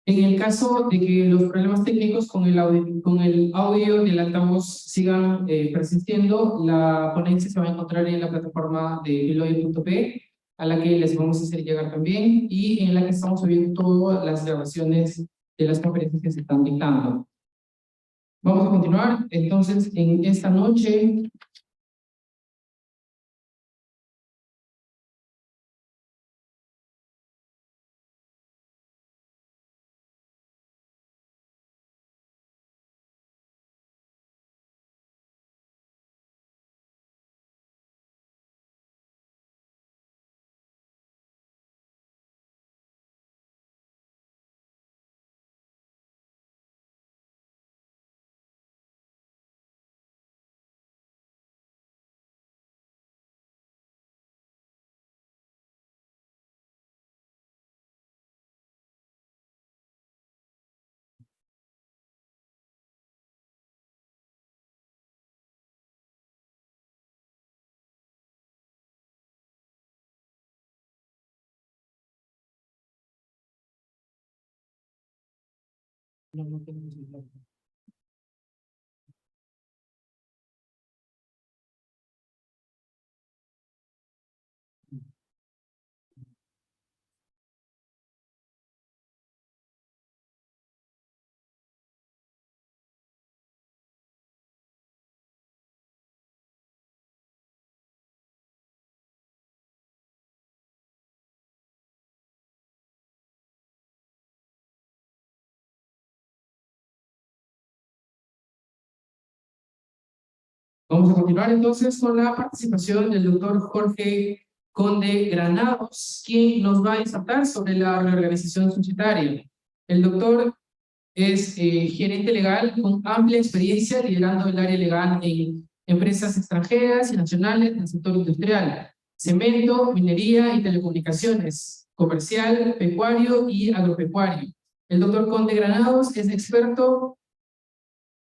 En el caso de que los problemas técnicos con el audio del altavoz sigan persistiendo, la ponencia se va a encontrar en la plataforma de Filoe.p, a la que les vamos a hacer llegar también, y en la que estamos subiendo todas las grabaciones de las conferencias que se están dictando. Vamos a continuar, entonces, en esta noche. No tenemos el blog. Vamos a continuar entonces con la participación del doctor Jorge Conde Granados, quien nos va a insertar sobre la reorganización societaria. El doctor es gerente legal con amplia experiencia liderando el área legal en empresas extranjeras y nacionales del sector industrial, cemento, minería y telecomunicaciones, comercial, pecuario y agropecuario. El doctor Conde Granados es experto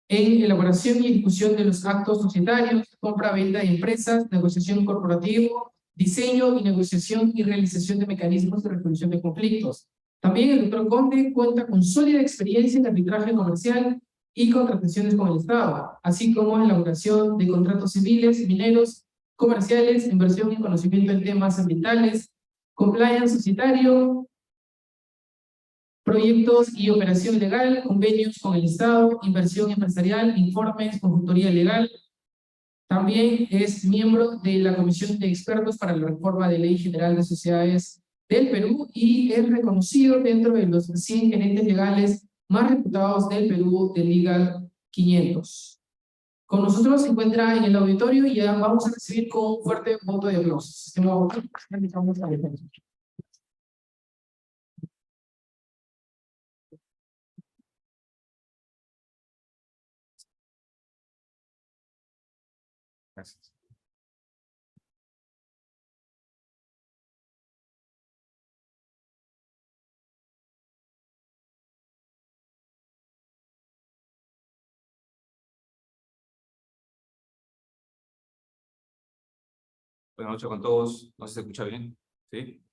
en elaboración y ejecución de los actos societarios, compra-venta de empresas, negociación corporativa, diseño y negociación y realización de mecanismos de resolución de conflictos. También el doctor Conde cuenta con sólida experiencia en arbitraje comercial y contrataciones con el Estado, así como en elaboración de contratos civiles, mineros, comerciales, inversión y conocimiento en temas ambientales, compliance societario, proyectos y operación legal, convenios con el Estado, inversión empresarial, informes, consultoría legal. También es miembro de la Comisión de Expertos para la Reforma de Ley General de Sociedades del Perú y es reconocido dentro de los 100 gerentes legales más reputados del Perú de Legal 500. Con nosotros se encuentra en el auditorio y ya vamos a recibir con un fuerte voto de aplausos. Gracias. Buenas noches con todos. No sé si se escucha bien. ¿Sí?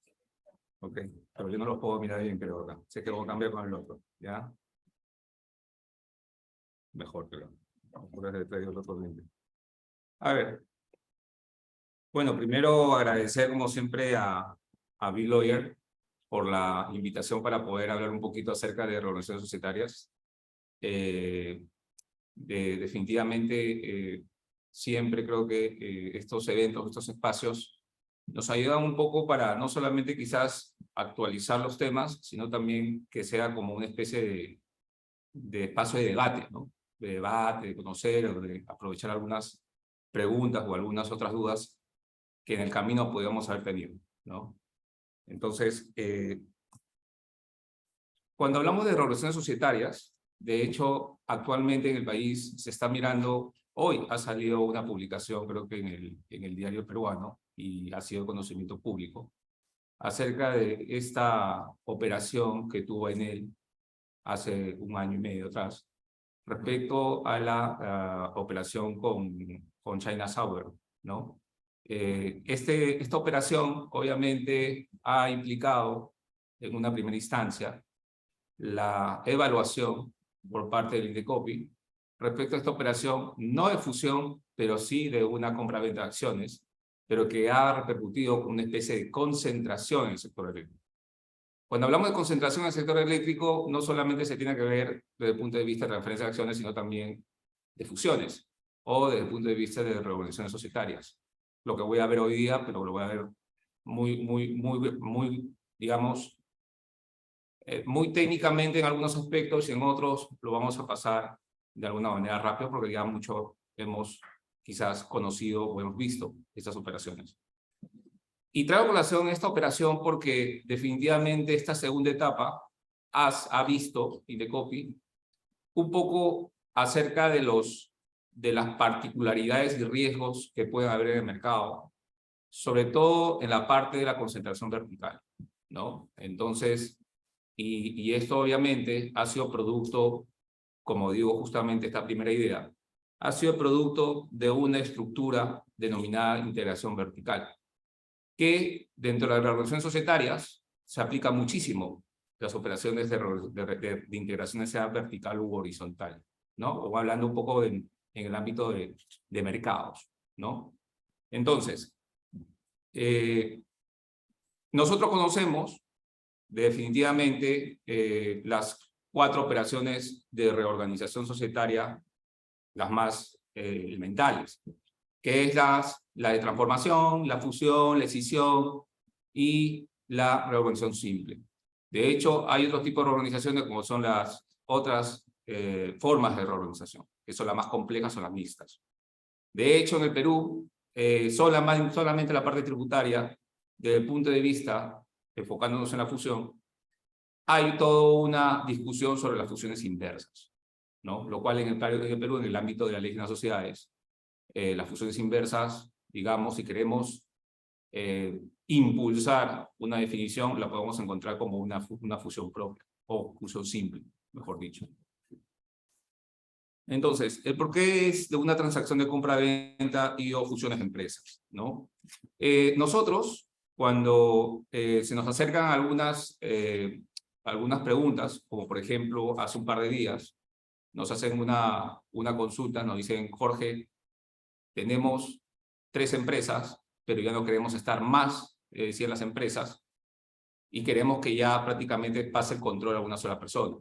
Ok. Pero yo no los puedo mirar bien, creo acá. Sé que voy a cambiar con el otro. ¿Ya? Mejor, creo. Voy a traer el otro lente. A ver. Bueno, primero agradecer como siempre a Bill Lawyer por la invitación para poder hablar un poquito acerca de reorganizaciones societarias. Definitivamente siempre creo que estos eventos, estos espacios nos ayudan un poco para no solamente quizás actualizar los temas, sino también que sea como una especie de espacio de debate, ¿no? De debate, de conocer, o de aprovechar algunas preguntas o algunas otras dudas que en el camino podíamos haber tenido, ¿no? Entonces, cuando hablamos de reorganizaciones societarias, de hecho, actualmente en el país se está mirando, hoy ha salido una publicación, creo que en el diario peruano, y ha sido conocimiento público, acerca de esta operación que tuvo en él hace un año y medio atrás, respecto a la operación con China Southern, ¿no? Esta operación obviamente ha implicado en una primera instancia la evaluación por parte del Indecopi respecto a esta operación, no de fusión, pero sí de una compra-venta de acciones, pero que ha repercutido con una especie de concentración en el sector eléctrico. Cuando hablamos de concentración en el sector eléctrico, no solamente se tiene que ver desde el punto de vista de transferencia de acciones, sino también de fusiones, o desde el punto de vista de reorganizaciones societarias. Lo que voy a ver hoy día, pero lo voy a ver muy, digamos, muy técnicamente en algunos aspectos y en otros lo vamos a pasar de alguna manera rápido porque ya mucho hemos quizás conocido o hemos visto estas operaciones. Y traigo a colación esta operación porque definitivamente esta segunda etapa ha visto Indecopi un poco acerca de las particularidades y riesgos que pueden haber en el mercado, sobre todo en la parte de la concentración vertical, ¿no? Entonces, y esto obviamente ha sido producto, como digo justamente esta primera idea, ha sido producto de una estructura denominada integración vertical, que dentro de las reorganizaciones societarias se aplica muchísimo las operaciones de integración sea vertical u horizontal, ¿no? O hablando un poco en el ámbito de mercados, ¿no? Entonces, nosotros conocemos definitivamente las 4 operaciones de reorganización societaria, las más elementales, que es la de transformación, la fusión, la escisión y la reorganización simple. De hecho, hay otros tipos de reorganizaciones como son las otras formas de reorganización, que son las más complejas, son las mixtas. De hecho, en el Perú, solamente la parte tributaria, desde el punto de vista, enfocándonos en la fusión, hay toda una discusión sobre las fusiones inversas, ¿no? Lo cual en el Perú, en el ámbito de la ley de las sociedades, las fusiones inversas, digamos, si queremos impulsar una definición, la podemos encontrar como una fusión propia, o fusión simple, mejor dicho. Entonces, ¿el por qué es de una transacción de compra-venta y o fusiones de empresas, ¿no? Nosotros, cuando se nos acercan algunas preguntas, como por ejemplo, hace un par de días, nos hacen una consulta, nos dicen, Jorge, tenemos 3 empresas, pero ya no queremos estar más, decían las empresas, y queremos que ya prácticamente pase el control a una sola persona.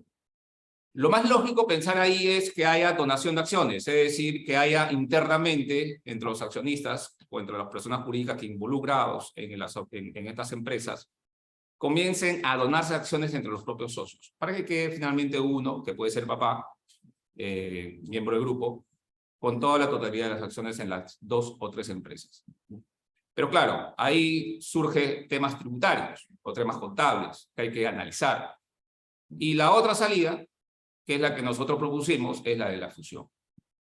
Lo más lógico pensar ahí es que haya donación de acciones, es decir, que haya internamente entre los accionistas o entre las personas jurídicas que involucrados en estas empresas comiencen a donarse acciones entre los propios socios, para que quede finalmente uno, que puede ser papá, miembro del grupo, con toda la totalidad de las acciones en las 2 o 3 empresas. Pero claro, ahí surgen temas tributarios o temas contables que hay que analizar. Y la otra salida, que es la que nosotros propusimos, es la de la fusión,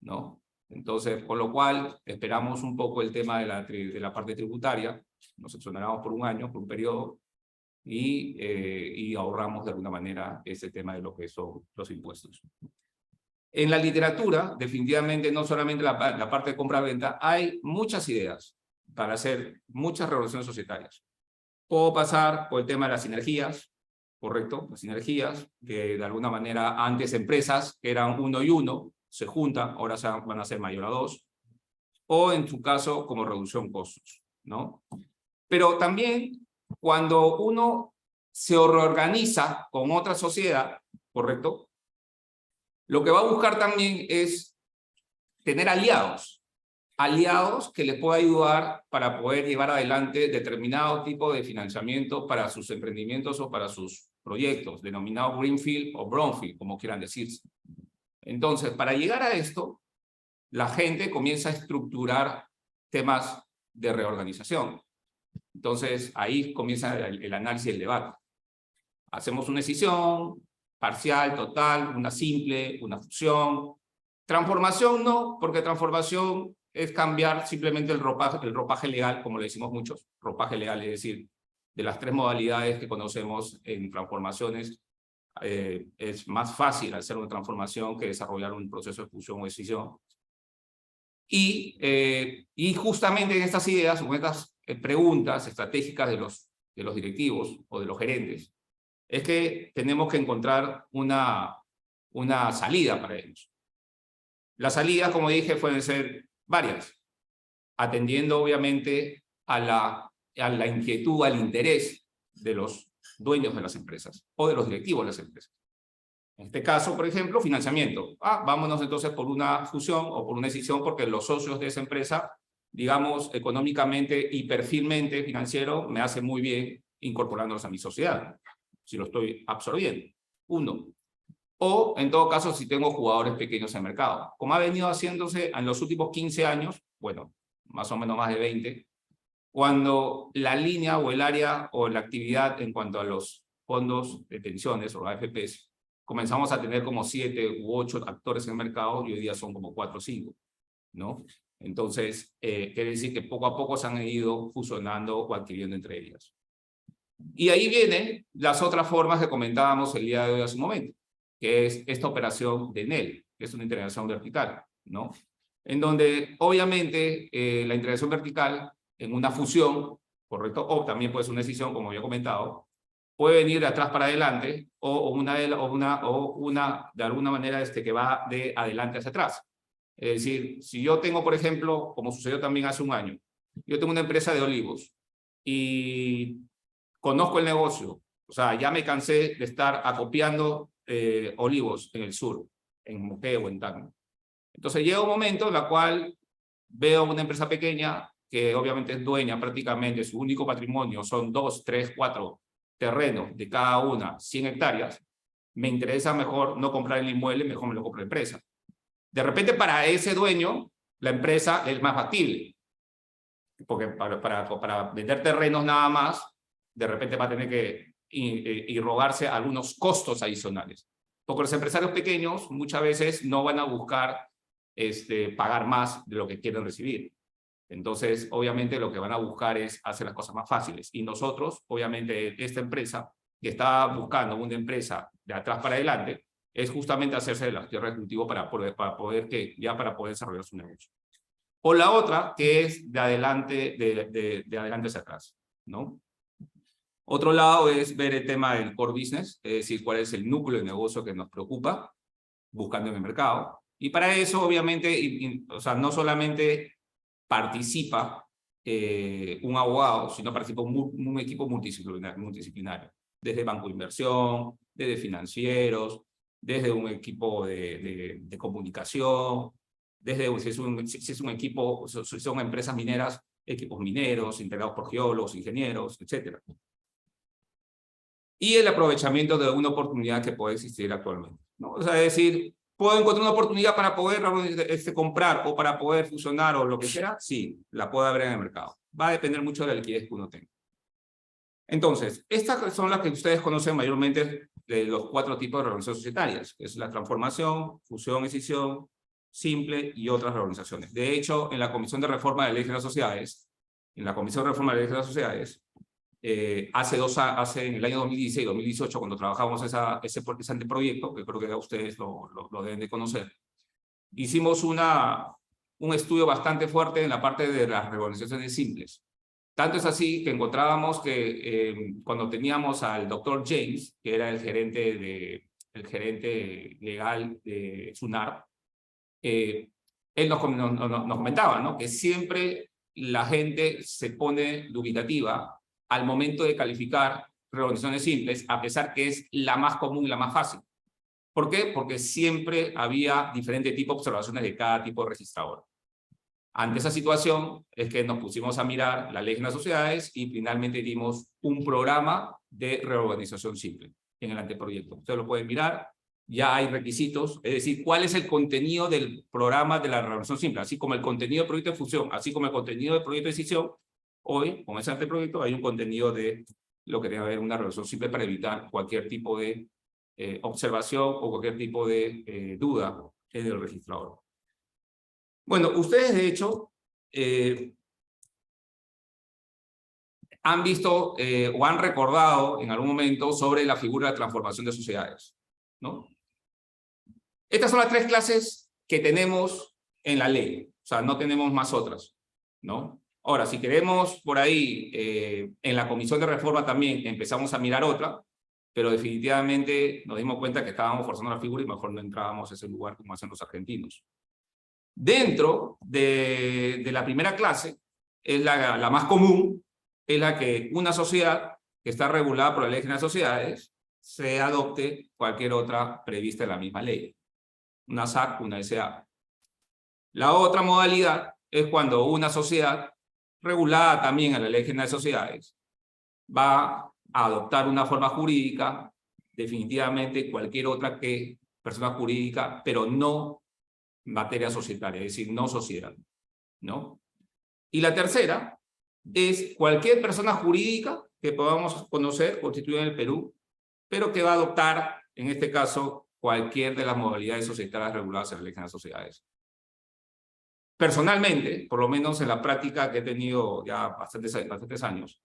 ¿no? Entonces, con lo cual, esperamos un poco el tema de la parte tributaria, nos exoneramos por un año, por un periodo, y ahorramos de alguna manera ese tema de lo que son los impuestos. En la literatura, definitivamente, no solamente la parte de compra-venta, hay muchas ideas para hacer muchas revoluciones societarias. Puedo pasar por el tema de las sinergias, ¿correcto? Las sinergias, que de alguna manera antes empresas que eran 1 y 1, se juntan, ahora van a ser mayor a 2, o en su caso como reducción de costos, ¿no? Pero también cuando uno se reorganiza con otra sociedad, ¿correcto? Lo que va a buscar también es tener aliados que les pueda ayudar para poder llevar adelante determinado tipo de financiamiento para sus emprendimientos o para sus proyectos, denominado Greenfield o Brownfield, como quieran decirse. Entonces, para llegar a esto, la gente comienza a estructurar temas de reorganización. Entonces, ahí comienza el análisis y el debate. Hacemos una decisión parcial, total, una simple, una fusión. Transformación no, porque transformación es cambiar simplemente el ropaje legal, como le decimos muchos, ropaje legal, es decir, de las 3 modalidades que conocemos en transformaciones, es más fácil hacer una transformación que desarrollar un proceso de fusión o decisión. Y justamente en estas ideas, o en estas preguntas estratégicas de los directivos o de los gerentes, es que tenemos que encontrar una salida para ellos. Las salidas, como dije, pueden ser varias, atendiendo obviamente a la inquietud, al interés de los dueños de las empresas o de los directivos de las empresas. En este caso, por ejemplo, financiamiento. Vámonos entonces por una fusión o por una decisión porque los socios de esa empresa, digamos, económicamente y perfilmente financiero, me hace muy bien incorporándolos a mi sociedad, si lo estoy absorbiendo. Uno. O, en todo caso, si tengo jugadores pequeños en el mercado. Como ha venido haciéndose en los últimos 15 años, bueno, más o menos más de 20, cuando la línea o el área o la actividad en cuanto a los fondos de pensiones o AFPs, comenzamos a tener como 7 u 8 actores en el mercado y hoy día son como 4 o 5, ¿no? Entonces, quiere decir que poco a poco se han ido fusionando o adquiriendo entre ellas. Y ahí vienen las otras formas que comentábamos el día de hoy hace un momento, que es esta operación de NEL, que es una integración vertical, ¿no? En donde, obviamente, la integración vertical en una fusión, ¿correcto? O también puede ser una decisión, como había comentado, puede venir de atrás para adelante o una de alguna manera que va de adelante hacia atrás. Es decir, si yo tengo, por ejemplo, como sucedió también hace un año, yo tengo una empresa de olivos y conozco el negocio, o sea, ya me cansé de estar acopiando olivos en el sur, en Moquegua o en Tacna. Entonces llega un momento en el cual veo una empresa pequeña que obviamente es dueña prácticamente, su único patrimonio son 2, 3, 4 terrenos de cada una, 100 hectáreas, me interesa mejor no comprar el inmueble, mejor me lo compro la empresa. De repente para ese dueño, la empresa es más factible, porque para vender terrenos nada más, de repente va a tener que irrogarse algunos costos adicionales. Porque los empresarios pequeños muchas veces no van a buscar pagar más de lo que quieren recibir. Entonces, obviamente, lo que van a buscar es hacer las cosas más fáciles. Y nosotros, obviamente, esta empresa que está buscando una empresa de atrás para adelante, es justamente hacerse de la tierra ejecutivo para poder desarrollar su negocio. O la otra, que es de adelante, de adelante hacia atrás, ¿no? Otro lado es ver el tema del core business, es decir, cuál es el núcleo de negocio que nos preocupa, buscando en el mercado. Y para eso, obviamente, o sea, no solamente participa un abogado, sino participa un equipo multidisciplinario, desde banco de inversión, desde financieros, desde un equipo de comunicación, desde si es un equipo, si son empresas mineras, equipos mineros, integrados por geólogos, ingenieros, etc. Y el aprovechamiento de una oportunidad que puede existir actualmente, ¿no? O sea, es decir, ¿puedo encontrar una oportunidad para poder comprar o para poder fusionar o lo que sea? Sí, la puedo haber en el mercado. Va a depender mucho de la liquidez que uno tenga. Entonces, estas son las que ustedes conocen mayormente de los 4 tipos de reorganizaciones societarias, que es la transformación, fusión, escisión, simple y otras reorganizaciones. De hecho, en la Comisión de Reforma de la Ley de las Sociedades, en en el año 2016-2018, cuando trabajamos ese anteproyecto, que creo que ya ustedes lo deben de conocer, hicimos un estudio bastante fuerte en la parte de las reorganizaciones simples. Tanto es así que encontrábamos que cuando teníamos al doctor James, que era el gerente legal de SUNAR, él nos comentaba, ¿no?, que siempre la gente se pone dubitativa al momento de calificar reorganizaciones simples, a pesar que es la más común y la más fácil. ¿Por qué? Porque siempre había diferente tipo de observaciones de cada tipo de registrador. Ante esa situación es que nos pusimos a mirar la ley de las sociedades y finalmente dimos un programa de reorganización simple en el anteproyecto. Ustedes lo pueden mirar, ya hay requisitos, es decir, cuál es el contenido del programa de la reorganización simple, así como el contenido del proyecto de fusión, así como el contenido del proyecto de decisión. Hoy, con ese anteproyecto, hay un contenido de lo que debe haber una reorganización simple para evitar cualquier tipo de observación o cualquier tipo de duda en el registrador. Bueno, ustedes de hecho han visto o han recordado en algún momento sobre la figura de transformación de sociedades, ¿no? Estas son las 3 clases que tenemos en la ley, o sea, no tenemos más otras, ¿no? Ahora, si queremos por ahí, en la Comisión de Reforma también empezamos a mirar otra, pero definitivamente nos dimos cuenta que estábamos forzando la figura y mejor no entrábamos a ese lugar como hacen los argentinos. Dentro de la primera clase, es la más común, es la que una sociedad que está regulada por la Ley General de Sociedades se adopte cualquier otra prevista en la misma ley. Una SAC, una SA. La otra modalidad es cuando una sociedad regulada también en la Ley General de Sociedades va a adoptar una forma jurídica, definitivamente cualquier otra que persona jurídica, pero no materia societaria, es decir, no sociedad, ¿no? Y la tercera es cualquier persona jurídica que podamos conocer, constituida en el Perú, pero que va a adoptar, en este caso, cualquier de las modalidades societarias reguladas en la Ley General de Sociedades. Personalmente, por lo menos en la práctica que he tenido ya bastantes años,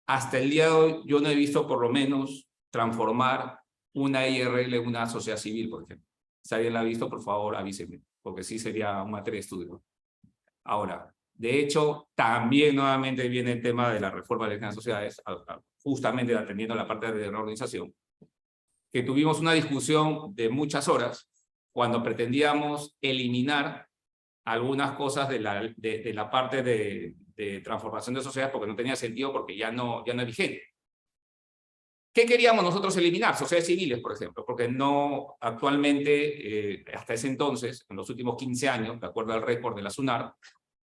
hasta el día de hoy yo no he visto por lo menos transformar una IRL en una sociedad civil, por ejemplo. Si alguien la ha visto, por favor avíseme, porque sí sería una materia de estudio. Ahora, de hecho, también nuevamente viene el tema de la reforma de las sociedades, justamente atendiendo la parte de reorganización, que tuvimos una discusión de muchas horas cuando pretendíamos eliminar algunas cosas de la parte de transformación de sociedades porque no tenía sentido, porque ya no es vigente. ¿Qué queríamos nosotros eliminar? Sociedades civiles, por ejemplo, porque no actualmente, hasta ese entonces, en los últimos 15 años, de acuerdo al récord de la SUNAR,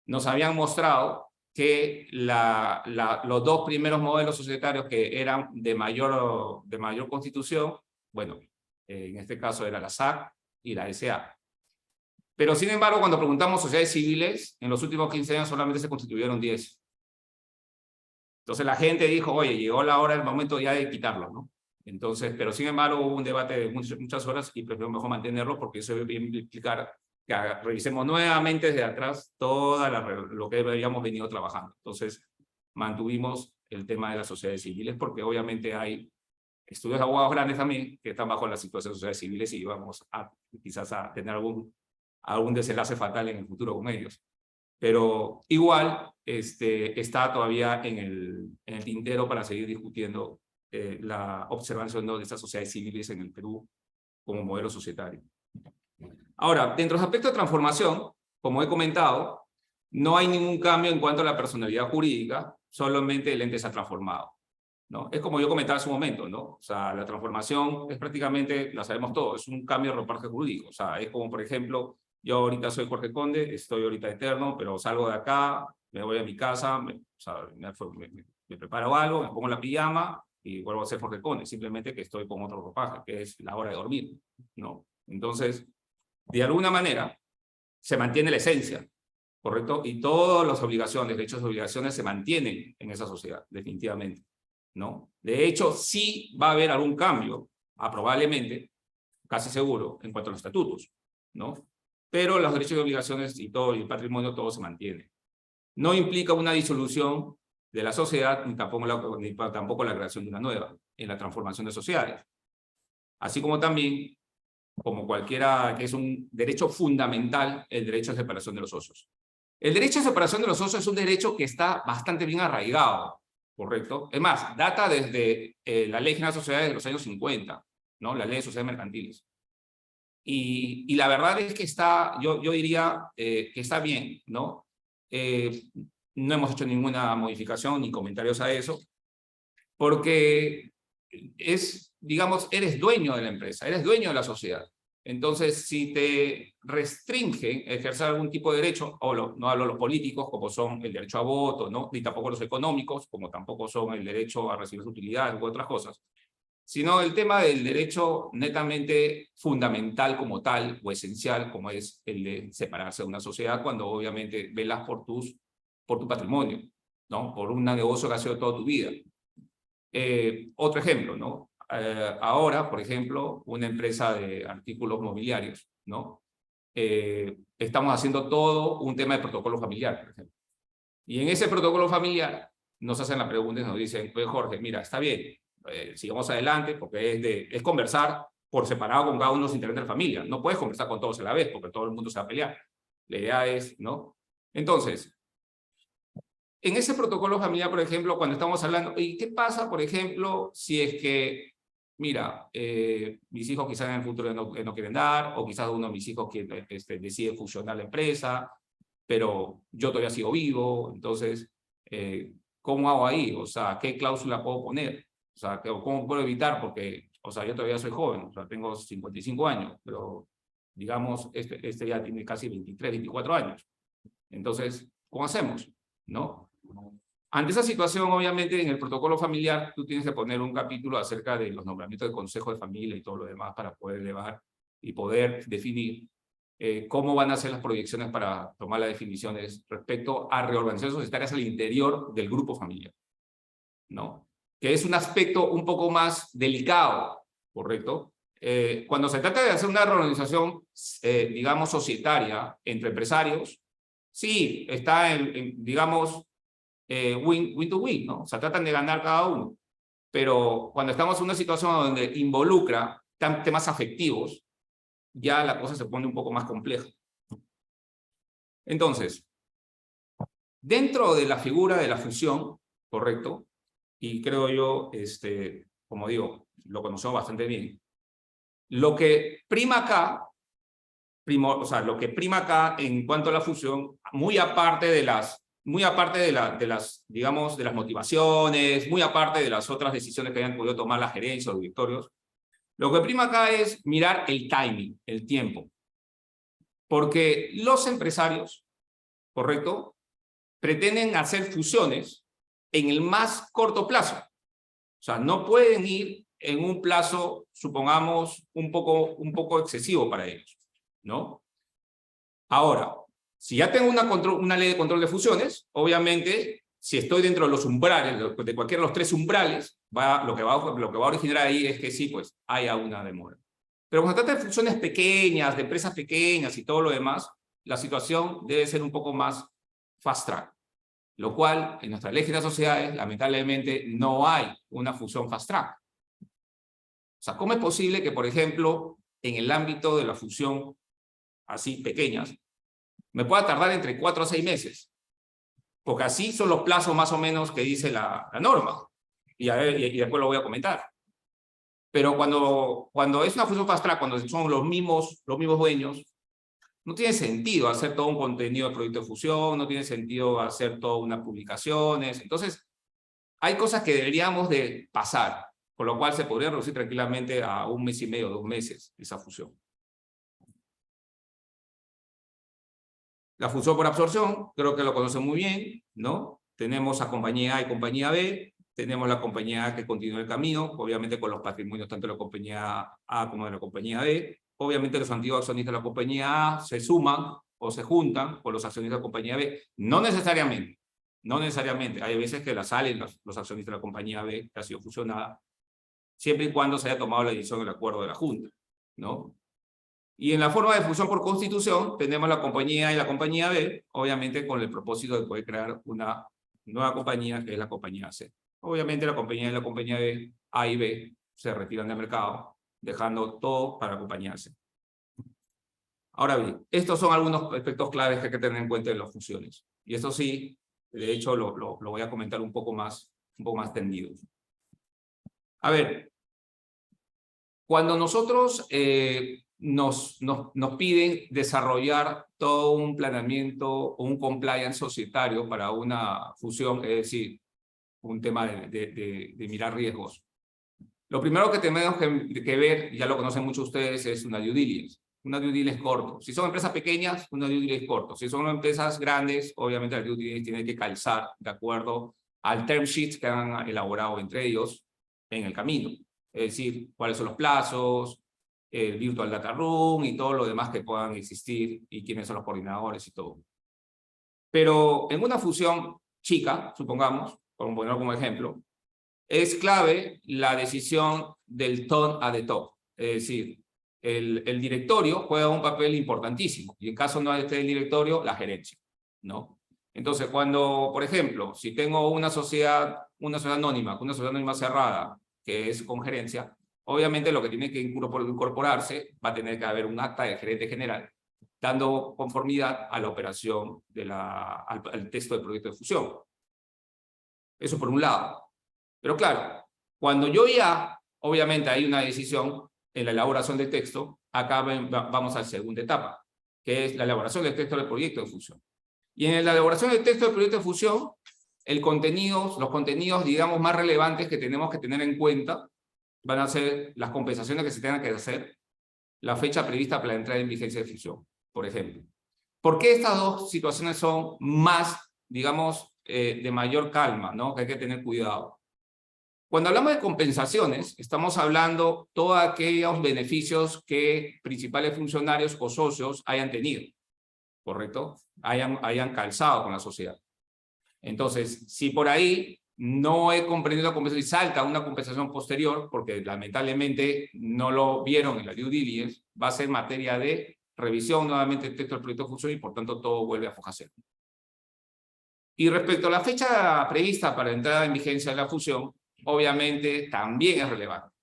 nos habían mostrado que los dos primeros modelos societarios que eran de mayor constitución, bueno, en este caso era la SAC y la SA. Pero sin embargo, cuando preguntamos sociedades civiles, en los últimos 15 años solamente se constituyeron 10. Entonces la gente dijo, oye, llegó la hora, el momento ya de quitarlo, ¿no? Entonces, pero sin embargo hubo un debate de muchas horas y prefiero mejor mantenerlo porque eso debe implicar que revisemos nuevamente desde atrás todo lo que habíamos venido trabajando. Entonces, mantuvimos el tema de las sociedades civiles porque obviamente hay estudios de abogados grandes también que están bajo la situación de sociedades civiles y vamos a quizás a tener algún desenlace fatal en el futuro con ellos. Pero igual está todavía en el tintero para seguir discutiendo la observación de estas sociedades civiles en el Perú como modelo societario. Ahora, dentro de los aspectos de transformación, como he comentado, no hay ningún cambio en cuanto a la personalidad jurídica, solamente el ente se ha transformado, ¿no? Es como yo comentaba hace un momento, ¿no? O sea, la transformación es prácticamente, la sabemos todos, es un cambio de ropaje jurídico. O sea, es como, por ejemplo, yo ahorita soy Jorge Conde, estoy ahorita eterno, pero salgo de acá, me voy a mi casa, me preparo algo, me pongo la pijama y vuelvo a ser Jorge Conde, simplemente que estoy con otro ropaje, que es la hora de dormir, ¿no? Entonces, de alguna manera, se mantiene la esencia, ¿correcto? Y todas las obligaciones, derechos y obligaciones se mantienen en esa sociedad, definitivamente, ¿no? De hecho, sí va a haber algún cambio, probablemente, casi seguro, en cuanto a los estatutos, ¿no? Pero los derechos y obligaciones y todo, y el patrimonio, todo se mantiene. No implica una disolución de la sociedad, ni tampoco la creación de una nueva, en la transformación de sociedades. Así como también, como cualquiera, que es un derecho fundamental, el derecho a separación de los socios. El derecho a separación de los socios es un derecho que está bastante bien arraigado, ¿correcto? Es más, data desde la Ley General de Sociedades de los años 50, ¿no? La Ley de Sociedades Mercantiles. Y la verdad es que yo diría que está bien, ¿no? No hemos hecho ninguna modificación ni comentarios a eso, porque digamos, eres dueño de la empresa, eres dueño de la sociedad. Entonces, si te restringen ejercer algún tipo de derecho, no hablo de los políticos, como son el derecho a voto, ¿no? Ni tampoco los económicos, como tampoco son el derecho a recibir utilidades u otras cosas, sino el tema del derecho netamente fundamental como tal, o esencial, como es el de separarse de una sociedad, cuando obviamente velas por tu patrimonio, ¿no? Por un negocio que ha sido toda tu vida. Otro ejemplo, ¿no? Ahora, por ejemplo, una empresa de artículos mobiliarios, ¿no? Estamos haciendo todo un tema de protocolo familiar, por ejemplo. Y en ese protocolo familiar nos hacen la pregunta y nos dicen, pues Jorge, mira, está bien, sigamos adelante, porque es conversar por separado con cada uno de los integrantes de la familia. No puedes conversar con todos a la vez, porque todo el mundo se va a pelear. La idea es, ¿no? Entonces, en ese protocolo familiar, por ejemplo, cuando estamos hablando, ¿y qué pasa, por ejemplo, si es que mira, mis hijos quizás en el futuro no quieren dar, o quizás uno de mis hijos decide fusionar la empresa, pero yo todavía sigo vivo, entonces, ¿cómo hago ahí? O sea, ¿qué cláusula puedo poner? O sea, ¿cómo puedo evitar? Porque, o sea, yo todavía soy joven, o sea, tengo 55 años, pero digamos, este ya tiene casi 23, 24 años. Entonces, ¿cómo hacemos? ¿No? Ante esa situación, obviamente, en el protocolo familiar, tú tienes que poner un capítulo acerca de los nombramientos del Consejo de Familia y todo lo demás para poder elevar y poder definir cómo van a ser las proyecciones para tomar las definiciones respecto a reorganizaciones societarias al interior del grupo familiar, ¿no? Que es un aspecto un poco más delicado, ¿correcto? Cuando se trata de hacer una reorganización, digamos, societaria entre empresarios, sí, está digamos, win to win, ¿no? O sea, tratan de ganar cada uno. Pero cuando estamos en una situación donde involucra temas afectivos, ya la cosa se pone un poco más compleja. Entonces, dentro de la figura de la fusión, ¿correcto? Y creo yo, como digo, lo conocemos bastante bien. Lo que prima acá, o sea, lo que prima acá en cuanto a la fusión, muy aparte de las, digamos, de las motivaciones, muy aparte de las otras decisiones que hayan podido tomar la gerencia o los directorios, lo que prima acá es mirar el timing, el tiempo. Porque los empresarios, ¿correcto?, pretenden hacer fusiones en el más corto plazo. O sea, no pueden ir en un plazo, supongamos, un poco excesivo para ellos, ¿no? Ahora, si ya tengo una ley de control de fusiones, obviamente, si estoy dentro de los umbrales, de cualquiera de los tres umbrales, lo que va a originar ahí es que sí, pues, haya una demora. Pero cuando se trata de fusiones pequeñas, de empresas pequeñas y todo lo demás, la situación debe ser un poco más fast track. Lo cual, en nuestra ley general de sociedades, lamentablemente, no hay una fusión fast track. O sea, ¿cómo es posible que, por ejemplo, en el ámbito de la fusión así pequeñas, me pueda tardar entre 4 a 6 meses? Porque así son los plazos más o menos que dice la norma. Y después lo voy a comentar. Pero cuando es una fusión fast track, cuando son los mismos dueños, no tiene sentido hacer todo un contenido de proyecto de fusión, no tiene sentido hacer todas unas publicaciones. Entonces, hay cosas que deberíamos de pasar, con lo cual se podría reducir tranquilamente a 1 mes y medio, 2 meses esa fusión. La fusión por absorción, creo que lo conocen muy bien, ¿no? Tenemos a compañía A y compañía B, tenemos la compañía A que continúa el camino, obviamente con los patrimonios tanto de la compañía A como de la compañía B. Obviamente los antiguos accionistas de la compañía A se suman o se juntan con los accionistas de la compañía B. No necesariamente, no necesariamente. Hay veces que la salen los accionistas de la compañía B que ha sido fusionada, siempre y cuando se haya tomado la decisión del acuerdo de la Junta, ¿no? Y en la forma de fusión por constitución tenemos la compañía A y la compañía B, obviamente con el propósito de poder crear una nueva compañía que es la compañía C. Obviamente la compañía A y la compañía B, A y B, se retiran del mercado, dejando todo para la compañía C. Ahora bien, estos son algunos aspectos claves que hay que tener en cuenta en las fusiones. Y esto sí, de hecho, lo voy a comentar un poco más tendido. A ver, cuando nosotros nos piden desarrollar todo un planeamiento o un compliance societario para una fusión, es decir, un tema de mirar riesgos. Lo primero que tenemos que ver, ya lo conocen muchos ustedes, es una due diligence. Una due diligence corto. Si son empresas pequeñas, una due diligence corto. Si son empresas grandes, obviamente la due diligence tiene que calzar de acuerdo al term sheet que han elaborado entre ellos en el camino. Es decir, cuáles son los plazos, el Virtual Data Room y todo lo demás que puedan existir y quiénes son los coordinadores y todo. Pero en una fusión chica, supongamos, por ponerlo como ejemplo, es clave la decisión del top a the top. Es decir, el directorio juega un papel importantísimo y en caso no esté el directorio, la gerencia, ¿no? Entonces, cuando, por ejemplo, si tengo una sociedad anónima cerrada, que es con gerencia, obviamente lo que tiene que incorporarse va a tener que haber un acta del gerente general dando conformidad a la operación, al texto del proyecto de fusión. Eso por un lado. Pero claro, cuando yo ya obviamente hay una decisión en la elaboración del texto. Acá vamos a la segunda etapa, que es la elaboración del texto del proyecto de fusión. Y en la elaboración del texto del proyecto de fusión, los contenidos, digamos, más relevantes que tenemos que tener en cuenta van a ser las compensaciones que se tengan que hacer, la fecha prevista para la entrada en vigencia de fusión, por ejemplo. ¿Por qué estas dos situaciones son más, digamos, de mayor calma, ¿no? Que hay que tener cuidado? Cuando hablamos de compensaciones, estamos hablando todos aquellos beneficios que principales funcionarios o socios hayan tenido, ¿correcto? Hayan calzado con la sociedad. Entonces, si por ahí no he comprendido la compensación y salta una compensación posterior, porque lamentablemente no lo vieron en la due diligence, va a ser materia de revisión nuevamente del texto del proyecto de fusión y por tanto todo vuelve a foja cero. Y respecto a la fecha prevista para la entrada en vigencia de la fusión, obviamente también es relevante.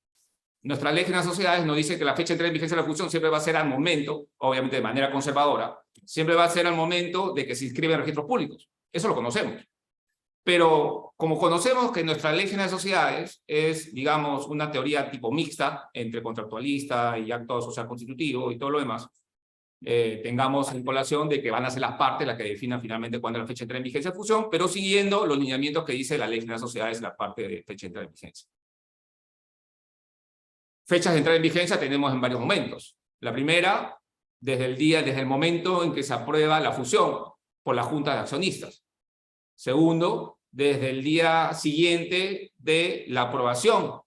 Nuestra ley general de sociedades nos dice que la fecha de entrada en vigencia de la fusión siempre va a ser al momento, obviamente de manera conservadora, siempre va a ser al momento de que se inscribe en registros públicos. Eso lo conocemos. Pero como conocemos que nuestra ley general de sociedades es, digamos, una teoría tipo mixta entre contractualista y acto social constitutivo y todo lo demás, tengamos en colación de que van a ser las partes las que definan finalmente cuándo la fecha de entrada en vigencia de fusión, pero siguiendo los lineamientos que dice la ley general de sociedades en la parte de fecha de entrada en vigencia. Fechas de entrada en vigencia tenemos en varios momentos. La primera, desde el momento en que se aprueba la fusión por la Junta de Accionistas. Segundo, desde el día siguiente de la aprobación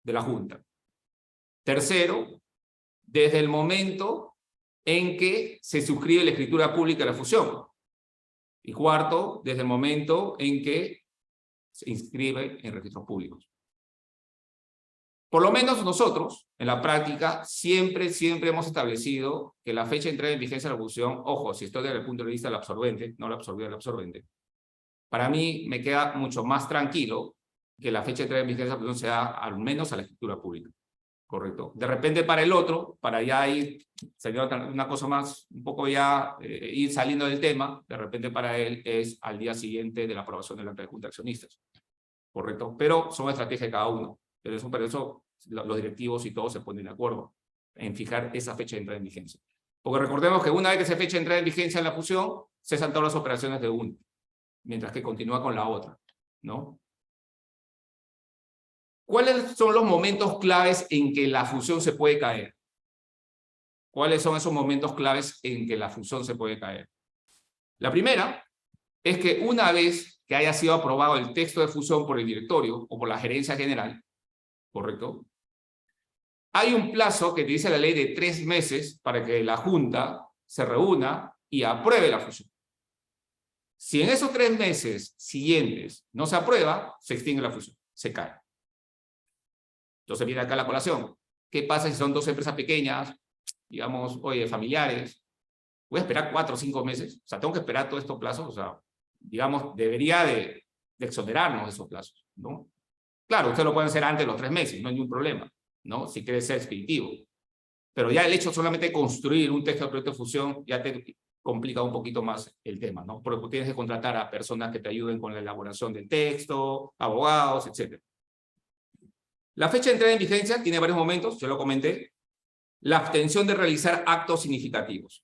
de la Junta. Tercero, desde el momento en que se suscribe la escritura pública de la fusión. Y cuarto, desde el momento en que se inscribe en registros públicos. Por lo menos nosotros, en la práctica, siempre hemos establecido que la fecha de entrada en vigencia de la fusión, ojo, si estoy desde el punto de vista del absorbente, no la absorbida del absorbente, para mí me queda mucho más tranquilo que la fecha de entrada en vigencia de la fusión sea al menos a la escritura pública. Correcto. De repente para el otro, para ya ir, sería una cosa más, un poco ya ir saliendo del tema, de repente para él es al día siguiente de la aprobación de la Junta de Accionistas. Correcto. Pero son estrategias de cada uno. Pero eso los directivos y todos se ponen de acuerdo en fijar esa fecha de entrada en vigencia. Porque recordemos que una vez que se fecha de entrada en vigencia en la fusión, cesan todas las operaciones de uno, mientras que continúa con la otra, ¿no? ¿Cuáles son los momentos claves en que la fusión se puede caer? ¿Cuáles son esos momentos claves en que la fusión se puede caer? La primera es que una vez que haya sido aprobado el texto de fusión por el directorio o por la gerencia general, ¿correcto? Hay un plazo que te dice la ley de 3 meses para que la Junta se reúna y apruebe la fusión. Si en esos 3 meses siguientes no se aprueba, se extingue la fusión, se cae. Entonces viene acá la colación. ¿Qué pasa si son 2 empresas pequeñas, digamos, oye, familiares? ¿Voy a esperar 4 o 5 meses? O sea, ¿tengo que esperar todos estos plazos? O sea, digamos, debería de exonerarnos de esos plazos, ¿no? Claro, ustedes lo pueden hacer antes de los 3 meses, no hay ningún problema, ¿no? Si quiere ser expeditivo. Pero ya el hecho solamente de construir un texto de proyecto de fusión ya te complica un poquito más el tema, ¿no? Porque tienes que contratar a personas que te ayuden con la elaboración del texto, abogados, etc. La fecha de entrada en vigencia tiene varios momentos, yo lo comenté. La abstención de realizar actos significativos.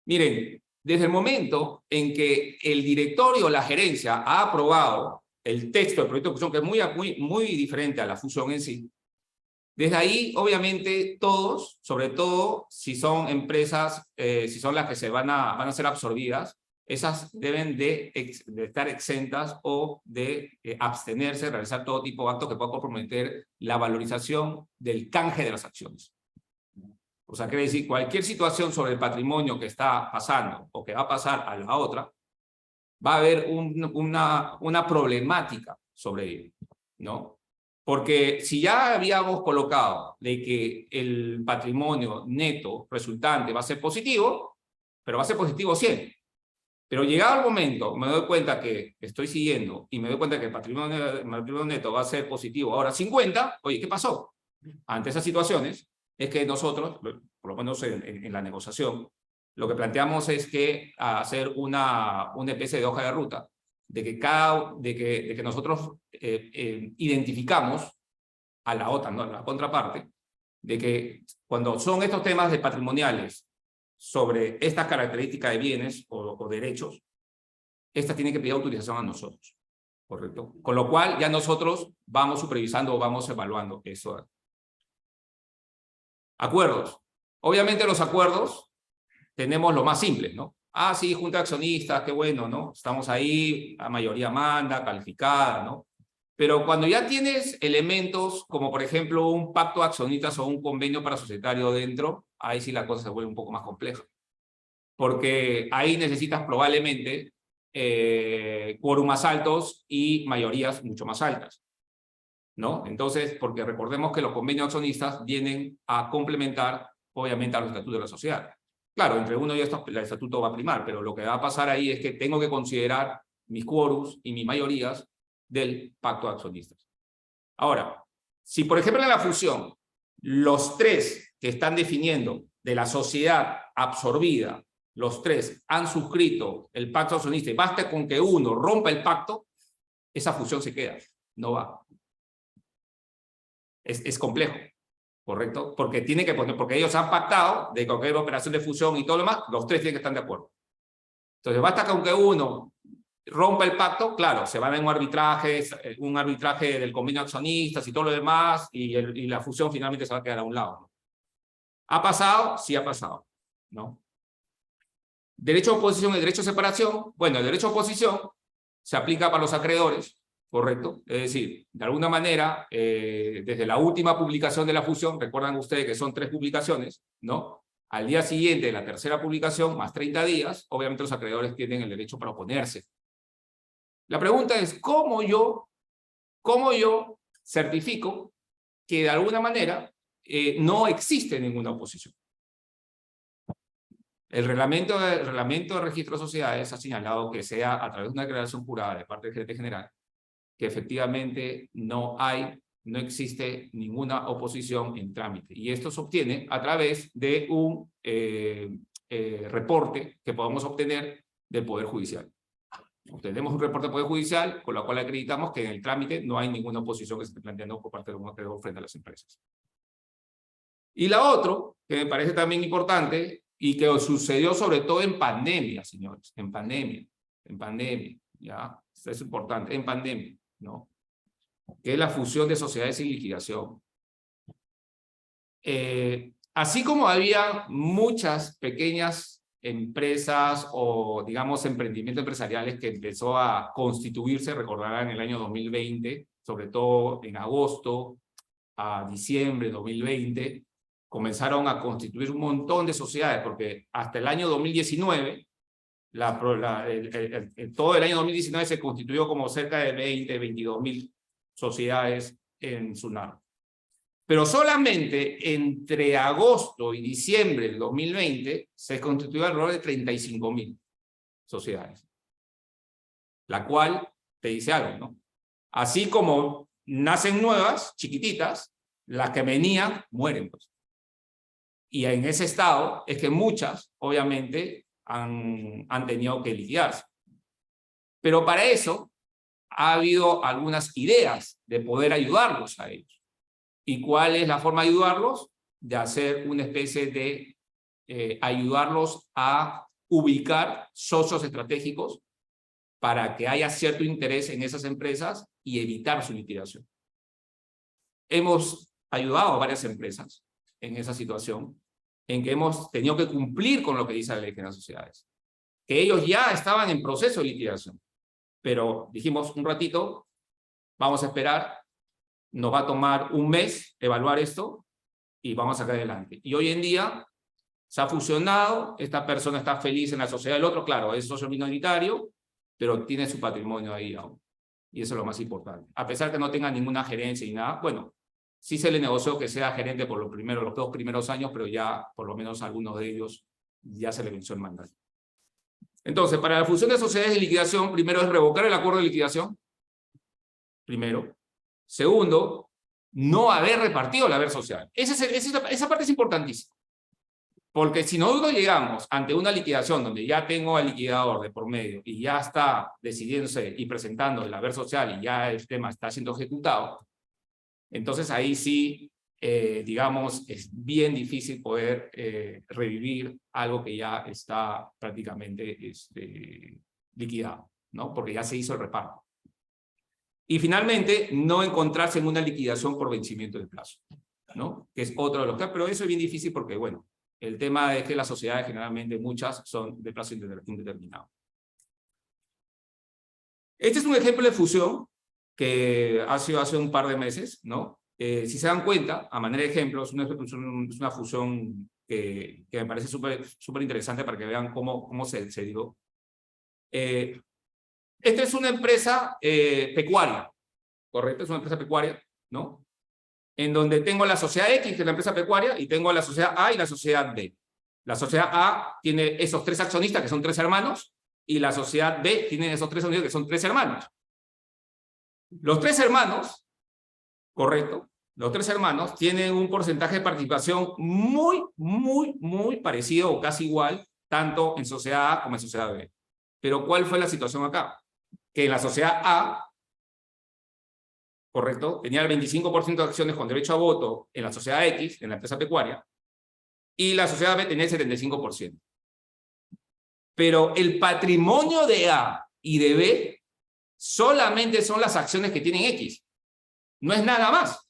Miren, desde el momento en que el directorio o la gerencia ha aprobado el texto del proyecto de fusión, que es muy diferente a la fusión en sí, desde ahí, obviamente, todos, sobre todo si son empresas, si son las que van a ser absorbidas, esas deben de estar exentas o de abstenerse de realizar todo tipo de actos que puedan comprometer la valorización del canje de las acciones. O sea, quiere decir, cualquier situación sobre el patrimonio que está pasando o que va a pasar a la otra, va a haber una problemática sobre ello, ¿no? Porque si ya habíamos colocado de que el patrimonio neto resultante va a ser positivo, pero va a ser positivo 100. Pero llegado el momento, me doy cuenta que estoy siguiendo y me doy cuenta que el patrimonio neto va a ser positivo ahora 50, oye, ¿qué pasó? Ante esas situaciones es que nosotros, por lo menos en la negociación, lo que planteamos es que hacer una especie de hoja de ruta, de que nosotros identificamos a la otra, ¿no? A la contraparte, de que cuando son estos temas de patrimoniales sobre estas características de bienes o derechos, estas tienen que pedir autorización a nosotros, ¿correcto? Con lo cual ya nosotros vamos supervisando o vamos evaluando eso. Acuerdos. Obviamente los acuerdos tenemos lo más simple, ¿no? Ah, sí, junta de accionistas, qué bueno, ¿no? Estamos ahí, la mayoría manda, calificada, ¿no? Pero cuando ya tienes elementos como, por ejemplo, un pacto de accionistas o un convenio para societario dentro, ahí sí la cosa se vuelve un poco más compleja. Porque ahí necesitas probablemente quórum más altos y mayorías mucho más altas, ¿no? Entonces, porque recordemos que los convenios accionistas vienen a complementar, obviamente, a los estatutos de la sociedad. Claro, entre uno y estos, el estatuto va a primar, pero lo que va a pasar ahí es que tengo que considerar mis quórums y mis mayorías del pacto de accionistas. Ahora, si por ejemplo en la fusión, los tres que están definiendo de la sociedad absorbida, los tres han suscrito el pacto accionista y basta con que uno rompa el pacto, esa fusión se queda, no va. Es complejo, ¿correcto? Porque tiene que poner, porque ellos han pactado de cualquier operación de fusión y todo lo demás, los tres tienen que estar de acuerdo. Entonces basta con que uno rompa el pacto, claro, se van a un arbitraje del convenio de accionistas y todo lo demás, y la fusión finalmente se va a quedar a un lado, ¿no? ¿Ha pasado? Sí ha pasado, ¿no? Derecho de oposición y derecho de separación. Bueno, el derecho de oposición se aplica para los acreedores, ¿correcto? Es decir, de alguna manera, desde la última publicación de la fusión, recuerdan ustedes que son 3 publicaciones, ¿no? Al día siguiente de la tercera publicación, más 30 días, obviamente los acreedores tienen el derecho para oponerse. La pregunta es, ¿cómo yo certifico que de alguna manera no existe ninguna oposición? El reglamento de registro de sociedades ha señalado que sea a través de una declaración jurada de parte del gerente general que efectivamente no existe ninguna oposición en trámite. Y esto se obtiene a través de un reporte que podemos obtener del Poder Judicial. Obtenemos un reporte del Poder Judicial con lo cual acreditamos que en el trámite no hay ninguna oposición que se esté planteando por parte de un acreedor frente a las empresas. Y la otra, que me parece también importante, y que sucedió sobre todo en pandemia, señores, en pandemia, ¿ya? Esto es importante, en pandemia, ¿no? Que es la fusión de sociedades sin liquidación. Así como había muchas pequeñas empresas o, digamos, emprendimientos empresariales que empezó a constituirse, recordarán, en el año 2020, sobre todo en agosto a diciembre de 2020, comenzaron a constituir un montón de sociedades, porque hasta el año 2019, todo el año 2019 se constituyó como cerca de 22.000 sociedades en SUNAT. Pero solamente entre agosto y diciembre del 2020 se constituyó alrededor de 35.000 sociedades. La cual te dice algo, ¿no? Así como nacen nuevas, chiquititas, las que venían mueren, pues. Y en ese estado es que muchas, obviamente, han tenido que liquidarse. Pero para eso ha habido algunas ideas de poder ayudarlos a ellos. ¿Y cuál es la forma de ayudarlos? De hacer una especie de ayudarlos a ubicar socios estratégicos para que haya cierto interés en esas empresas y evitar su liquidación. Hemos ayudado a varias empresas en esa situación, en que hemos tenido que cumplir con lo que dice la Ley General de Sociedades, que ellos ya estaban en proceso de liquidación, pero dijimos un ratito, vamos a esperar, nos va a tomar un mes evaluar esto y vamos a sacar adelante. Y hoy en día se ha fusionado, esta persona está feliz en la sociedad del otro, claro, es socio minoritario, pero tiene su patrimonio ahí aún. Y eso es lo más importante. A pesar que no tenga ninguna gerencia y nada, bueno, sí se le negoció que sea gerente por los 2 primeros años, pero ya por lo menos a algunos de ellos ya se le venció el mandato. Entonces, para la fusión de sociedades de liquidación, primero es revocar el acuerdo de liquidación. Primero. Segundo, no haber repartido el haber social. Esa parte es importantísima. Porque si nosotros llegamos ante una liquidación donde ya tengo al liquidador de por medio y ya está decidiéndose y presentando el haber social y ya el tema está siendo ejecutado, Entonces ahí sí, digamos, es bien difícil poder revivir algo que ya está prácticamente liquidado, ¿no? Porque ya se hizo el reparto. Y finalmente, no encontrarse en una liquidación por vencimiento de plazo, ¿no? Que es otro de los casos, pero eso es bien difícil porque, bueno, el tema es que las sociedades generalmente muchas son de plazo indeterminado. Este es un ejemplo de fusión que ha sido hace un par de meses, ¿no? Si se dan cuenta, a manera de ejemplo, es una fusión que me parece súper interesante para que vean cómo se dio. Esta es una empresa pecuaria, ¿correcto? Es una empresa pecuaria, ¿no? En donde tengo la sociedad X, que es la empresa pecuaria, y tengo la sociedad A y la sociedad B. La sociedad A tiene esos 3 accionistas, que son 3 hermanos, y la sociedad B tiene esos 3 accionistas, que son 3 hermanos. Los 3 hermanos, correcto, los 3 hermanos tienen un porcentaje de participación muy parecido o casi igual, tanto en sociedad A como en sociedad B. Pero ¿cuál fue la situación acá? Que en la sociedad A, correcto, tenía el 25% de acciones con derecho a voto en la sociedad X, en la empresa pecuaria, y la sociedad B tenía el 75%. Pero el patrimonio de A y de B solamente son las acciones que tienen X. No es nada más.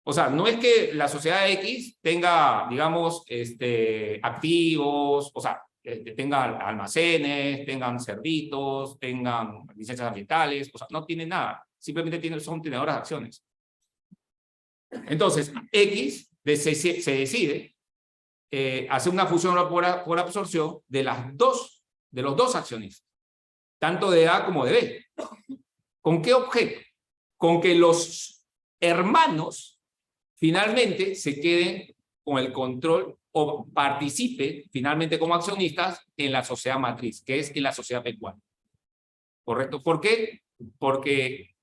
O sea, no es que la sociedad X tenga, digamos, activos, o sea, tenga almacenes, tengan cerditos, tengan licencias ambientales, o sea, no tiene nada. Simplemente son tenedoras de acciones. Entonces, X se decide hacer una fusión por absorción de los dos accionistas, tanto de A como de B. ¿Con qué objeto? Con que los hermanos finalmente se queden con el control o participe finalmente como accionistas en la sociedad matriz, que es en la sociedad pecuaria. ¿Correcto? ¿Por qué? Porque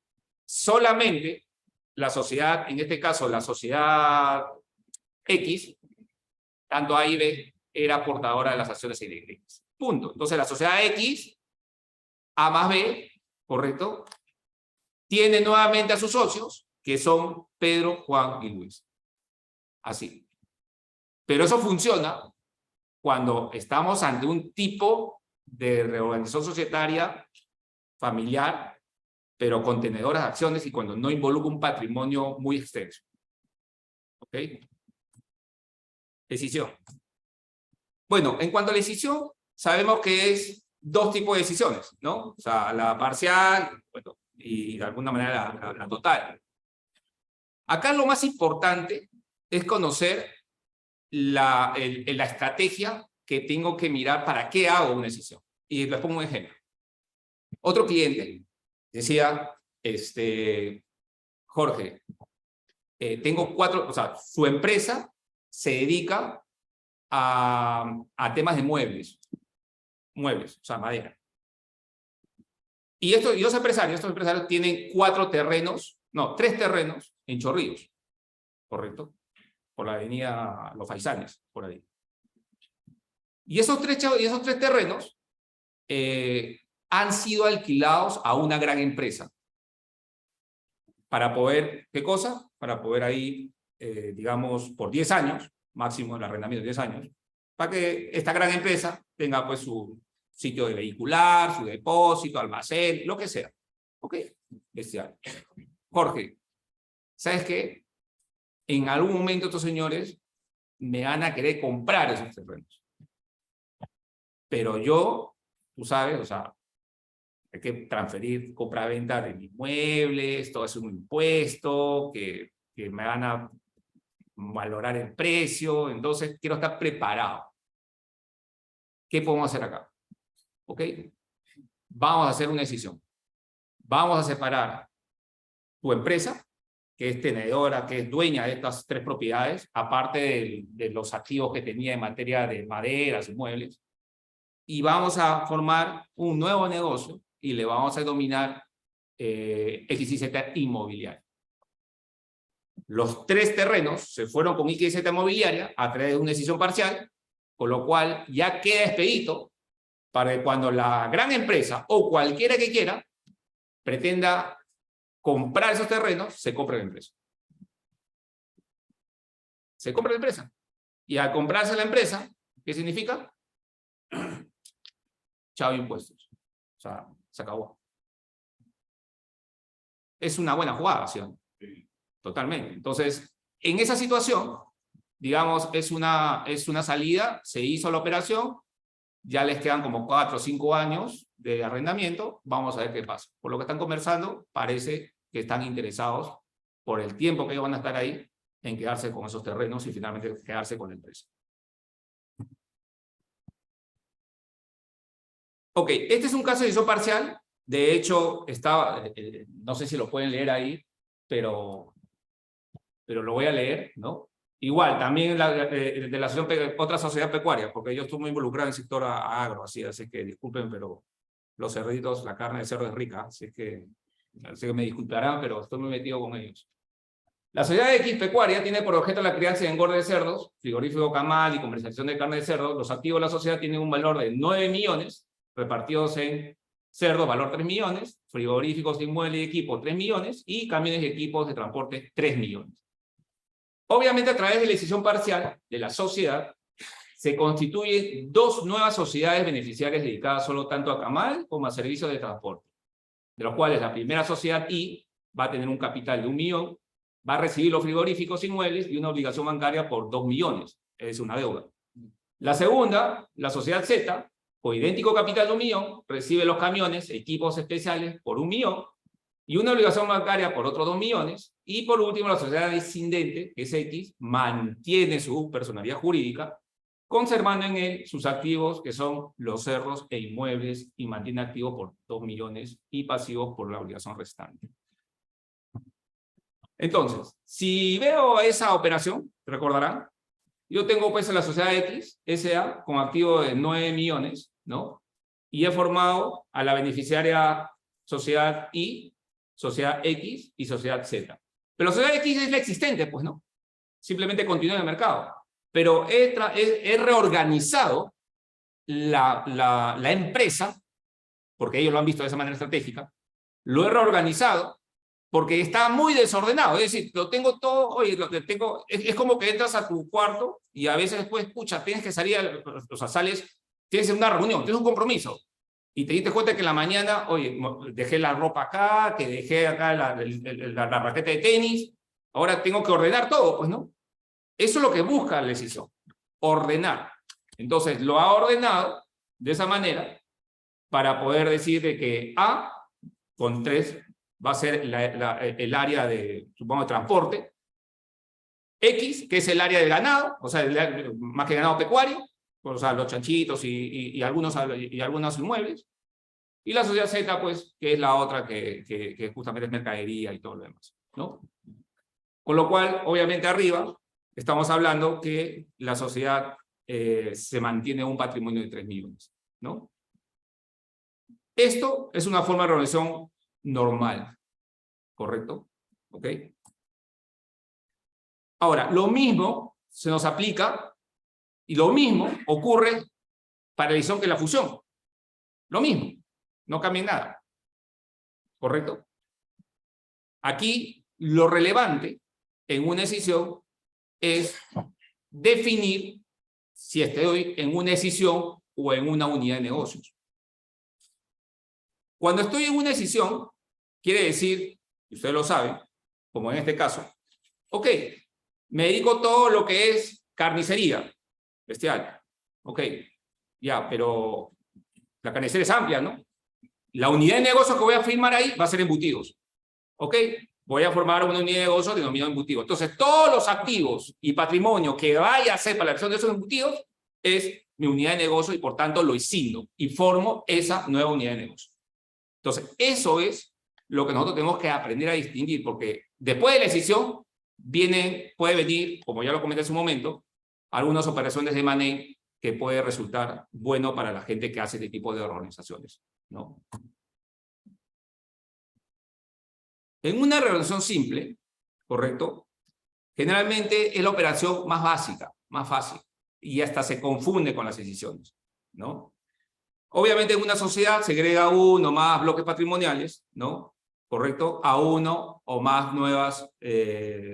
solamente la sociedad, en este caso la sociedad X, tanto A y B, era portadora de las acciones eléctricas. Punto. Entonces la sociedad X, A más B, ¿correcto?, tiene nuevamente a sus socios, que son Pedro, Juan y Luis. Así. Pero eso funciona cuando estamos ante un tipo de reorganización societaria familiar, pero con tenedoras de acciones y cuando no involucra un patrimonio muy extenso. ¿Ok? Decisión. Bueno, en cuanto a la decisión, sabemos que es 2 tipos de decisiones, ¿no? O sea, la parcial, bueno, y de alguna manera la total. Acá lo más importante es conocer la estrategia que tengo que mirar para qué hago una decisión. Y les pongo un ejemplo. Otro cliente decía, Jorge, tengo 4, o sea, su empresa se dedica a temas de muebles, o sea, madera. Y estos empresarios tienen 3 terrenos en Chorrillos, ¿correcto? Por la avenida Los Faisanes, por ahí. Y esos 3 terrenos han sido alquilados a una gran empresa. Para poder, ¿qué cosa? Para poder ahí, digamos, por 10 años, máximo el arrendamiento de 10 años, para que esta gran empresa tenga pues su sitio de vehicular, su depósito, almacén, lo que sea. ¿Ok? Bestial. Jorge, ¿sabes qué? En algún momento estos señores me van a querer comprar esos terrenos. Pero yo, tú sabes, o sea, hay que transferir compra-venta de mis muebles, todo es un impuesto, que me van a valorar el precio, entonces quiero estar preparado. ¿Qué podemos hacer acá? ¿Ok? Vamos a hacer una decisión. Vamos a separar tu empresa, que es tenedora, que es dueña de estas 3 propiedades, aparte de los activos que tenía en materia de maderas y muebles, y vamos a formar un nuevo negocio y le vamos a denominar XYZ Inmobiliaria. Los 3 terrenos se fueron con XYZ Inmobiliaria a través de una decisión parcial, con lo cual ya queda expedito para que cuando la gran empresa o cualquiera que quiera pretenda comprar esos terrenos, se compre la empresa. se compra la empresa. Y al comprarse la empresa, ¿qué significa? Chao impuestos. O sea, se acabó. Es una buena jugada, ¿sí? Totalmente. Entonces, en esa situación, digamos, es una salida, se hizo la operación, ya les quedan como 4 o 5 años de arrendamiento, vamos a ver qué pasa. Por lo que están conversando, parece que están interesados por el tiempo que ellos van a estar ahí en quedarse con esos terrenos y finalmente quedarse con la empresa. Ok, este es un caso de decisión parcial. De hecho, no sé si lo pueden leer ahí, pero lo voy a leer, ¿no? Igual, también de la otra sociedad pecuaria, porque yo estoy muy involucrado en el sector agro, así que disculpen, pero los cerditos, la carne de cerdo es rica, así que me disculparán, pero estoy muy metido con ellos. La sociedad X pecuaria tiene por objeto la crianza y engorde de cerdos, frigorífico camal y comercialización de carne de cerdo. Los activos de la sociedad tienen un valor de 9 millones, repartidos en cerdos, valor 3 millones, frigoríficos, inmuebles y equipos 3 millones, y camiones y equipos de transporte 3 millones. Obviamente, a través de la decisión parcial de la sociedad, se constituyen 2 nuevas sociedades beneficiarias dedicadas solo tanto a camal como a servicios de transporte, de los cuales la primera sociedad I va a tener un capital de 1 millón, va a recibir los frigoríficos inmuebles y una obligación bancaria por 2 millones, es una deuda. La segunda, la sociedad Z, con idéntico capital de 1 millón, recibe los camiones, equipos especiales por 1 millón, y una obligación bancaria por otros 2 millones, y por último la sociedad descendente, que es X, mantiene su personalidad jurídica, conservando en él sus activos, que son los cerros e inmuebles, y mantiene activo por 2 millones y pasivos por la obligación restante. Entonces, si veo esa operación, recordarán, yo tengo pues en la sociedad X, SA, con activo de 9 millones, ¿no? Y he formado a la beneficiaria sociedad Y, sociedad X y sociedad Z. Pero la sociedad X es la existente, pues, ¿no? Simplemente continúa en el mercado. Pero he reorganizado la empresa, porque ellos lo han visto de esa manera estratégica, lo he reorganizado porque está muy desordenado. Es decir, lo tengo todo, oye, es como que entras a tu cuarto y a veces después, pucha, tienes que salir, o sea, sales, tienes una reunión, tienes un compromiso. Y te diste cuenta que en la mañana, oye, dejé la ropa acá, que dejé acá la raqueta de tenis, ahora tengo que ordenar todo, pues, ¿no? Eso es lo que busca la decisión, ordenar. Entonces, lo ha ordenado de esa manera para poder decir de que A, con 3, va a ser el área de, supongo, de transporte. X, que es el área de ganado, o sea, más que ganado pecuario, o sea, los chanchitos y algunos inmuebles. Y la sociedad Z, pues, que es la otra que justamente es mercadería y todo lo demás, ¿no? Con lo cual, obviamente, arriba estamos hablando que la sociedad se mantiene un patrimonio de 3 millones, ¿no? Esto es una forma de reorganización normal, ¿correcto? ¿Ok? Ahora, lo mismo se nos aplica y lo mismo ocurre para la decisión que la fusión. Lo mismo, no cambia nada, ¿correcto? Aquí lo relevante en una decisión es definir si estoy en una decisión o en una unidad de negocios. Cuando estoy en una decisión, quiere decir, y ustedes lo saben, como en este caso, ok, me dedico todo lo que es carnicería bestial. Ok, ya, pero la carnicería es amplia, ¿no? La unidad de negocio que voy a firmar ahí va a ser embutidos. Ok, voy a formar una unidad de negocio denominada embutidos. Entonces, todos los activos y patrimonio que vaya a ser para la acción de esos embutidos es mi unidad de negocio y por tanto lo escindo y formo esa nueva unidad de negocio. Entonces, eso es lo que nosotros tenemos que aprender a distinguir, porque después de la decisión puede venir, como ya lo comenté hace un momento, algunas operaciones de M&A que puede resultar bueno para la gente que hace este tipo de organizaciones, ¿no? En una reorganización simple, ¿correcto? Generalmente es la operación más básica, más fácil, y hasta se confunde con las decisiones, ¿no? Obviamente en una sociedad se agrega uno más bloques patrimoniales, ¿no? ¿correcto? A uno o más nuevas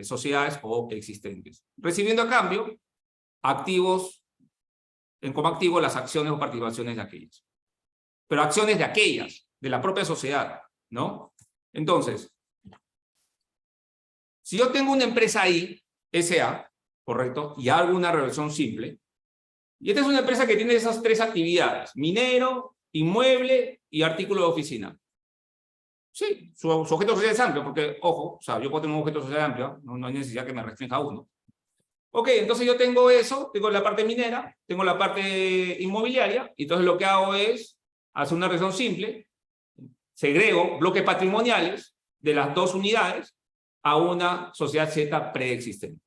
sociedades o existentes, recibiendo a cambio activos, como activo las acciones o participaciones de aquellas. Pero acciones de aquellas, de la propia sociedad, ¿no? Entonces, si yo tengo una empresa ahí, SA, ¿correcto? Y hago una reversión simple, y esta es una empresa que tiene esas tres actividades: minero, inmueble y artículo de oficina. Sí, su objeto social es amplio, porque, ojo, o sea, yo puedo tener un objeto social amplio, no hay necesidad que me restrinja a uno. Ok, entonces yo tengo eso, tengo la parte minera, tengo la parte inmobiliaria, y entonces lo que hago es hacer una reversión simple, segrego bloques patrimoniales de las dos unidades a una sociedad Z preexistente.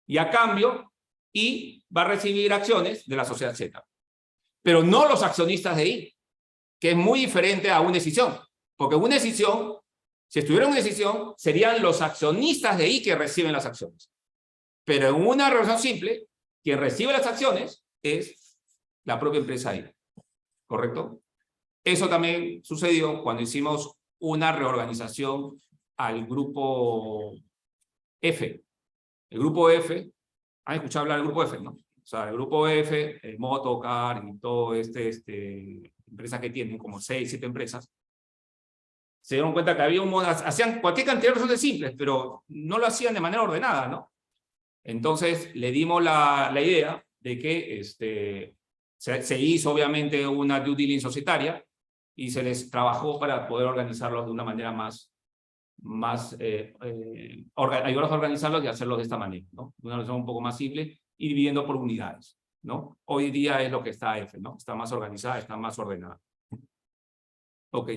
Y a cambio, I va a recibir acciones de la sociedad Z. Pero no los accionistas de I, que es muy diferente a una escisión. Porque una escisión, si estuviera en una escisión, serían los accionistas de I que reciben las acciones. Pero en una reversión simple, quien recibe las acciones es la propia empresa I. ¿Correcto? Eso también sucedió cuando hicimos una reorganización al grupo F. El grupo F, ¿han escuchado hablar del grupo F, no? O sea, el grupo F, el Motocar y todo empresas que tienen, como 6, 7 empresas, se dieron cuenta que había hacían cualquier cantidad de resortes simples, pero no lo hacían de manera ordenada, ¿no? Entonces le dimos la idea de que se hizo obviamente una due diligence societaria y se les trabajó para poder organizarlos de una manera ayudarlos a organizarlos y hacerlos de esta manera, ¿no? De una organización un poco más simple y dividiendo por unidades, ¿no? Hoy día es lo que está F, ¿no? Está más organizada, está más ordenada. Ok.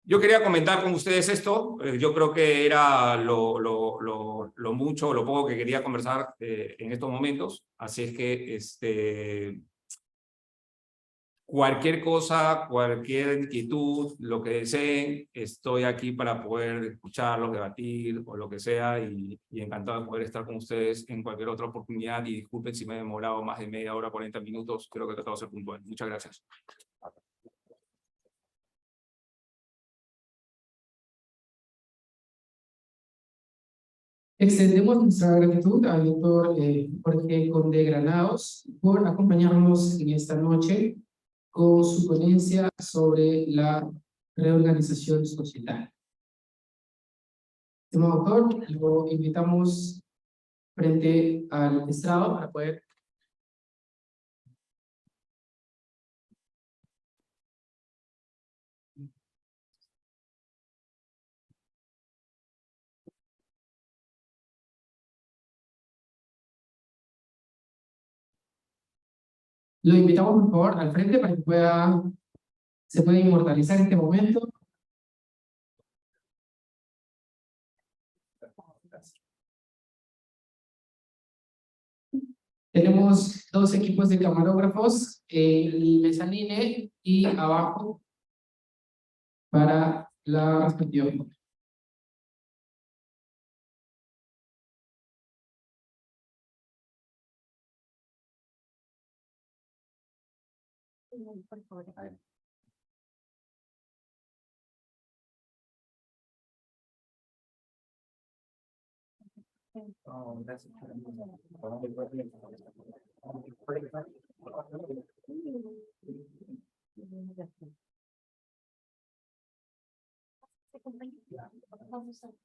Yo quería comentar con ustedes esto. Yo creo que era lo mucho o lo poco que quería conversar en estos momentos. Así es que cualquier cosa, cualquier inquietud, lo que deseen, estoy aquí para poder escucharlos, debatir o lo que sea, y encantado de poder estar con ustedes en cualquier otra oportunidad. Y disculpen si me he demorado más de media hora, 40 minutos. Creo que he tratado de ser puntual. Muchas gracias. Extendemos nuestra gratitud al doctor Jorge Conde Granados por acompañarnos en esta noche con su ponencia sobre la reorganización societaria. Estimado doctor, lo invitamos frente al estrado para poder lo invitamos por favor al frente para que se pueda inmortalizar este momento. Tenemos dos equipos de camarógrafos, el mezzanine y abajo para la respectiva. Por favor. Oh, gracias.